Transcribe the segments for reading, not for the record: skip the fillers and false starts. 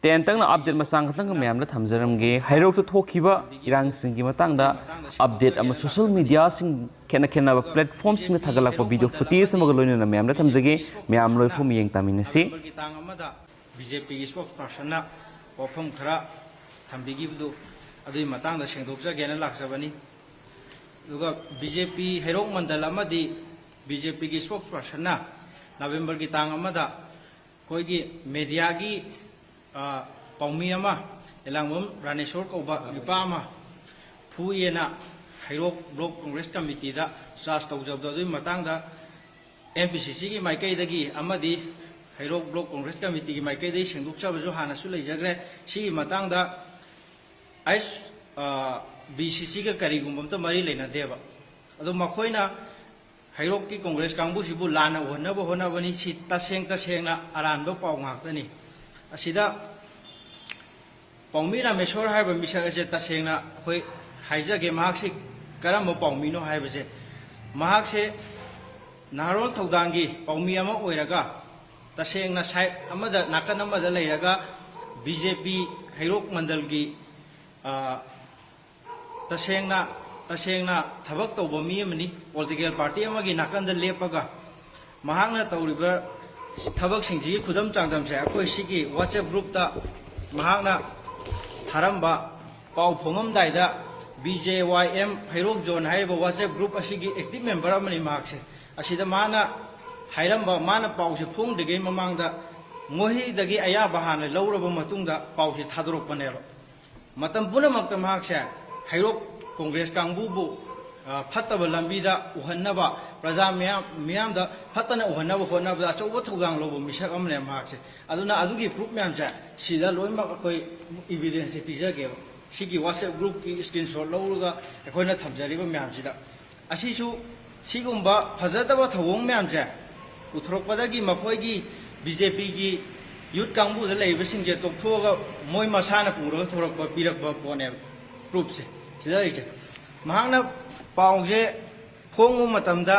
Ten ꯇꯪꯅ update मचांग खतंग ma'am थमजरमगे हैरोक तो थोखिबा इरांग सिंगी मतंगदा update अम social media सिंग खेना खेना platform सिंग थगलक video footage मग लोइना ma'am थमजगे ma'am लोइ फुम Young तामिनसी BJP की spokes person वफम खरा थम्बिगिबदु अदुई मतंगदा सेंदोकजगेना लाक्सबनी दुगा बीजेपी हैरोक मंडल अमदी BJP की स्पोक्स पर्सन नवंबर की तांग अमदा कोई मीडिया की पाउमी एलांगम Raneshwar कौब नुपा फुएना हैरोक block Congress committee charge तौजबद MPCC की माइकईदगी हैरोक ब्लॉक कांग्रेस कमिटी की माइकईदगी सेंदोकचबसु हानासु लेजग्रे सिगी मतंगदा एस बीसीसी का करीगुम्बम मरी लेनदेब अदो मखोइना हैरोक की कांग्रेस कांगबुसिबु लाना होनब होनबनी सि तसेंगना अरानब पाउ ngaktani asida पाउमी रामेश्वर है मिसक से तसेंगना अखोई हाइजगे महाक्सी करम पाउमीनो है महाक्से नारोल थौदांगी पाउमी अमा ओइरगा तसेंगना साइड अमदा नाकन अमदा लेरगा बीजेपी हैरोक मंडल की तसेंगना थबक तौब मी अमनी पॉलिटिकल पार्टी अमगी नाकन लेपगा महांगना तौरिबा थबक सिंजी खुदम चांगदम से अखोई सिगी व्हाट्सएप ग्रुप ता महांगना थारंबा पाउ फोंगमदाइदा BJYM हैरोक जोन है व्हाट्सएप ग्रुप असिगी एक्टिव मेंबर अमनी मार्क्से असिदा माना हाइरंबा माना पाउसे फोंगदगे ममांगदा मोहिदगी अया बहाने लौरब मतुंगदा पाउसे थादरोकपनेबा मतम पुनमक्ता मार्क्से हैरोक कांग्रेस कांगबुबु फत्तब लंबीदा उहन्नबा प्रजा मियामदा फत्तना उहन्नबा होनबदा अचौब थौदांग लोब मिसक अमने मार्क्से अदुना अदुगी प्रूफ म्याम से सिदा लोइमा अखोई एविडेंस पिजगेबा सिगी व्हाट्सएप ग्रुप की स्क्रीनशॉट लौरगा अखोइना थमजरिबा म्याम सिदा असिसु सिगुम्बा फजदबा थवोंग म्याम से उथरोकपदगी मखोइगी बीजेपी की यूथ कांगबुदा लेइबसिंजे तोक्थोगा मोय मसाना पुरगा थोरकपा पिरकपा पोने प्रूफ से सिदा इचे महांगना पाउसे फोंगु मतमदा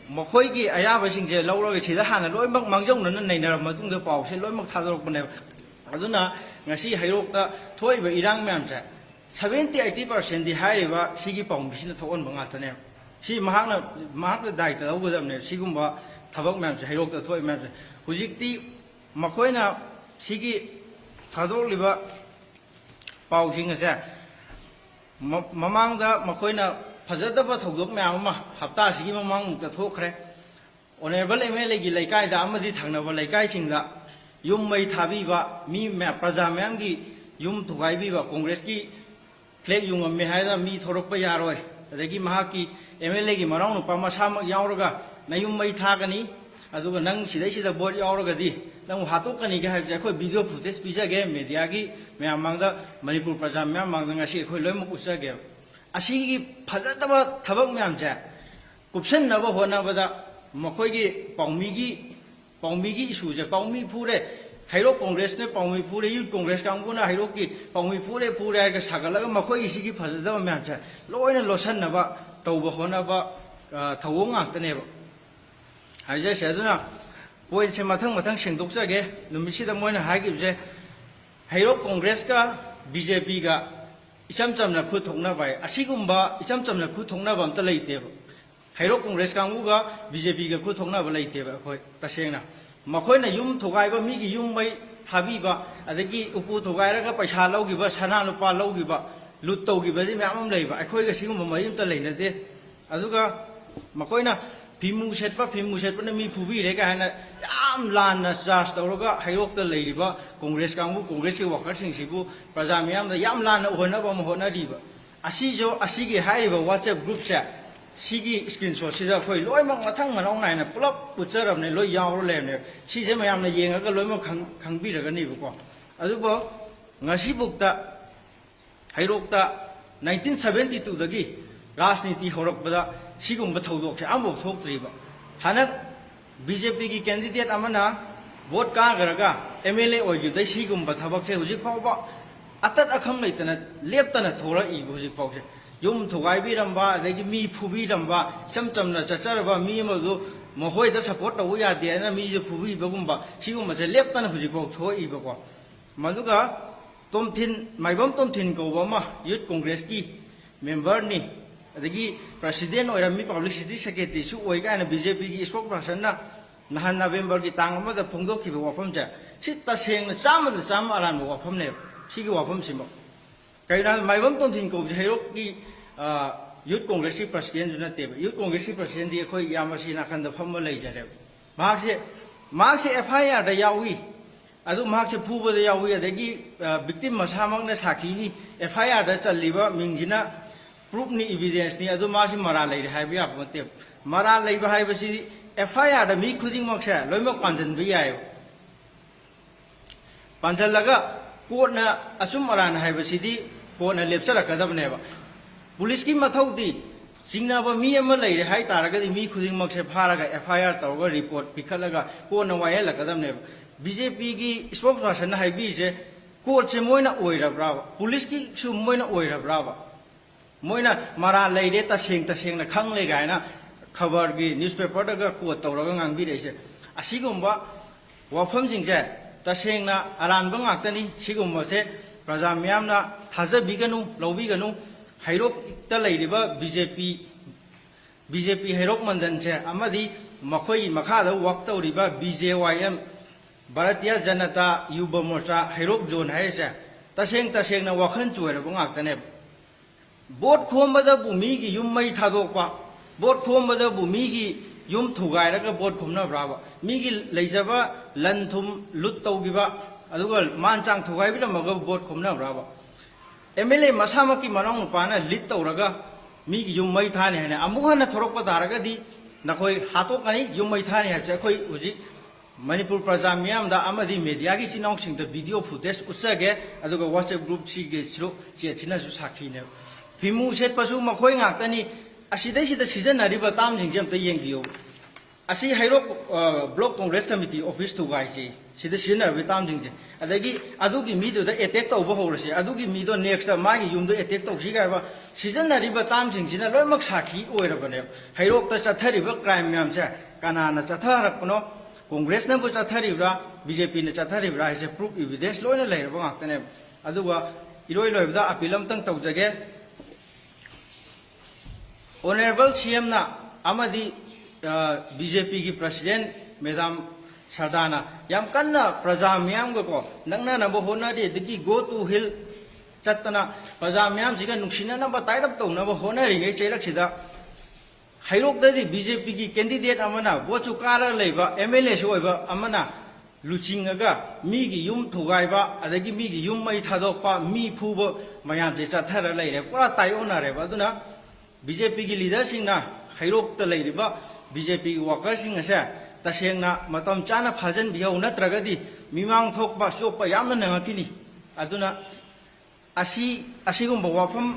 मखोइगी अयाबसिंजे लौरगा सिदा हाना लोइमक मांगजौनना नैनर मतुंगदा पाउसे लोइमक थादरोकपने अदुना ngasi हैरोकता थोइबा इरांग म्याम से 70-80% दी हाइरिबा सिगी पाउंबिसिना थोन बंगातने सि महांगना दायित्व लौगदमने सिगुम्बा थबक म्याम से हैरोकता थोइ म्याम से हुजिकती मखोइना सिगी थादोकलिबा पाउसिंग से ममांगदा मखोइना फजदबा थौदोक म्याम अमा हप्ता सिगी ममांगमुक्ता थोखरे ऑनरेबल एमएलए की लेकाइदा अमदि थंगनबा लेकाइसिंगदा युम मई थाबीबा मी प्रजा मैम की युम थुगाइबीबा कांग्रेस की फ्लैग युंगमे हायदा मी थोरकपा यारोय अदगी महाकी एमएलए की मनाउ नुपा मसामक यावरगा नयुम मई थागनी अदुगा नंग सिदैसिदा बोर्ड यावरगदी नंग हातोकनी गे हाइबजे अखोय वीडियो फुटेज पिजगे मीडिया की मैम मांगदा मणिपुर प्रजा मैम मांगदा ngasi अखोय लोइमक उचगे असिगी फजदबा थबक मैम जे कुपसननबा होनबदा मखोयगी पाउमी की इशू से पाउमी फूरे हैरोक कांग्रेस ने पाउमी फूरे यूथ कांग्रेस कांगुना हैरोक की पाउमी फूरे है सागलगा मखोई इसी फजदब मैम से लोइना लोसननबा तौब होनबा थवों ngaktaनेबा हाइजेसे अदुना पॉइंट से मथंग सेंदोकजगे नुमिसिदा मोइना हागिबजे हैरोक कांग्रेस का बीजेपी का इचम चमना खुद थोंगनाबा असिगुम्बा इचम चमना खुद थोंगनाबा अमता लेतेबा हैरोक कांग्रेस कांगुगा बीजेपी का खुद थोंगनाबा लेतेबा अखोय तसेंगना मखोइना युम थोगाइबा मिगी युम मई थाबीबा अदगी उपु थोगाइरगा पैसा लौगिबा सना लुपा लौगिबा लुट तौगिबदि म्याम लेबा अखोयगा सिगुम्बा मरिमता लेनदे अदुगा मखोइना फिमु सेटपना मी फुबीरे कायना याम लाना चार्ज तौरगा हैरोकता लेरिबा कांग्रेस कांगु कांग्रेस के वर्कर्सिंगसिबु प्रजा म्यामदा याम लाना होनबा होनरिबा असिजो असिगी हाइरिबा व्हाट्सएप ग्रुप से सिगी स्क्रीनशॉट सिदा अखोय लोइमक मथंग मनाउ नायना पुलप पुचरबने लोइ यावरो लेने सिजे मयामना येंगागा लोइमक खंगबिरगनिबको अदुबो ngasi bukta हैरोकता 1972 दगी राजनीति होरकबदा सिगुम्बा थौदोकसे आमबो थोक्त्रिबा हानक बीजेपी की कैंडिडेट अमना वोट कागरगा एमएलए ओइगिदै सिगुम्बा थबकसे हुजिक फावबा अतत अखम लेतना लेप्तना थोरा इ हुजिक फावसे युम थोगाइबीरंबा अदगी मी फुबीरंबा इचम चमना चचरबा मी अमदु मखोयदा सपोर्ट तौ यादेना मी जे फुबीबगुम्बा सिगुम्बासे लेप्तना हुजिक फाव थोइबको मधुगा तोमथिन माइबम तोमथिन कौबमा यूथ कांग्रेस की मेंबर नि अदगी प्रेसिडेंट ओइरमी पब्लिसिटी सेक्रेटरी सु ओइ गाना बीजेपी की स्पोक पर्सन ना नहान नवंबर की तांग अमदा फोंदोखिबा वाफम जा सि तसेंग चाम अरान वाफम ने सिगी वाफम सिमो कइना माइबम तोमथिन कौ हेरो की यूथ कांग्रेस की प्रेसिडेंट जुनते यूथ कांग्रेस की प्रेसिडेंट दी अखोय यामसी नाखंद फम लेजरे मासे एफआईआर दा यावी अदु मासे फुबदा यावी अदगी विक्टिम मसामंगना साखीगी एफआईआर दा चल्लिबा मिंजिना प्रूफ नि एविडेंस नि अदु मासे मरा लेरे हाइबा याबते मरा लेबा हाइबसी एफआईआर दा मी खुदिंग मक्से लोइमक पांजनबि याय पांजलगा कोर्टना असुम अरान हाइबसीदी कोर्टना लेपचरकदबनेबा पुलिस की मथौदी चिंगनाबा मी अमा लेरे हाइ तारगदि मी खुदिंग मक्से फारगा एफआईआर तौरगा रिपोर्ट पिखलगा कोर्टना वायलकदबनेबा बीजेपी की स्पोक पर्सन हाइबीजे कोर्ट से मोइना ओइरब्राबा पुलिस की सु मोइना ओइरब्राबा मोइना मरा लेरे तसेंग खंगले गायना खबर की न्यूज़पेपर दगा coat तौरगा ngangbirese asigumba wafam jingje tasengna aranba ngaktani sigumba se praja myamna thajabiganu lobiganu hairok ta leiriba BJP hairok mandan se amadi makhoi makhada work tawriba BJYM Bharatiya Janata Yuba Morcha hairok zone haise tasengna wakhan chueraba ngaktane बोट खोमबदा बुमी की युम मई थादोकपा boat खोमबदा बुमी की yum थुगायरगा boat खोमनब्राबा मी की लेजबा लन थुम लुट तौगिबा अदुगा मानचांग थुगायबिदमगा बोट खोमनब्राबा एमएलए मसामकी मनाउ नुपाना लीड तौरगा मी की युम मई थाने हने अमुहना थोरकपा दारगदी नखोय हातोकनी युम मई थाने हाबसे अखोय हुजि मणिपुर प्रजा मियामदा अमदी मीडिया की सिनाउसिंगदा वीडियो फुटेज उच्चगे अदुगा व्हाट्सएप ग्रुप सिगे सिरो चेचिनासु साखीने फिमू सेट पसु मखोय ngaktani asidai sijanariba tamjing jemta yengbiyo asi hairok block congress committee office to gaisi sida sijanariba tamjing je adagi adugi mido da attack tawba horase adugi mido next magi yumdo attack tawsi gaiba sijanariba tamjing sina loimak sakhi oirabane hairok ta chathariba crime myam se kanana chatharakno congress na bu chatharibra BJP na chatharibra haise proof evidence loina leiraba ngaktane aduga iroi loibda apilam tang tawjage Honorable CM na amadi BJP की president madam Sardana याम कन्ना प्रजा ma'am को नंगना नबो होना दे दगी go to हिल चतना प्रजा ma'am जिगा नुक्सिना नबा ताइरप तो नबो होना रिगे चेरक सिदा हाइरोक ददी BJP की कैंडिडेट अमना बोचु कार लेबा MLA सो ओइबा अमना लुचिंगगा मी की युम थुगाइबा अदगी मी की युम मई थादोकपा मी फुबो मयाम जे चाथर लेरे पूरा ताइओना रेबा दुना BJP की लीडर सिंगना हाइरोक त लेरिबा BJP की वर्कर सिंग असे तसेंगना मतम चाना फाजन बिहौ नत्रगदी मिमांग थोकबा सोपा यामना नंगकिनी अदुना असिगुम वाफम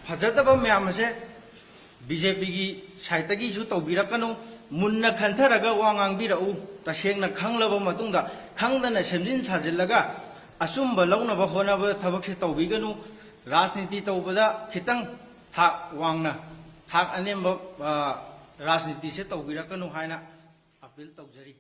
फजतबा म्याम असे BJP की साइतगी सु तौबिरकनु मुन्ना खंथरगा वांगांगबिरउ तसेंगना खंगलबा मतुंगा खंगदना सेमजिन साजिलगा असुंबा लौनबा होनबा थबकसे तौबिगनु राजनीति तौबदा खितंग थाक वांगना थाक अनेम राजनीति से तौबिरकनु हायना अपील तौजरी।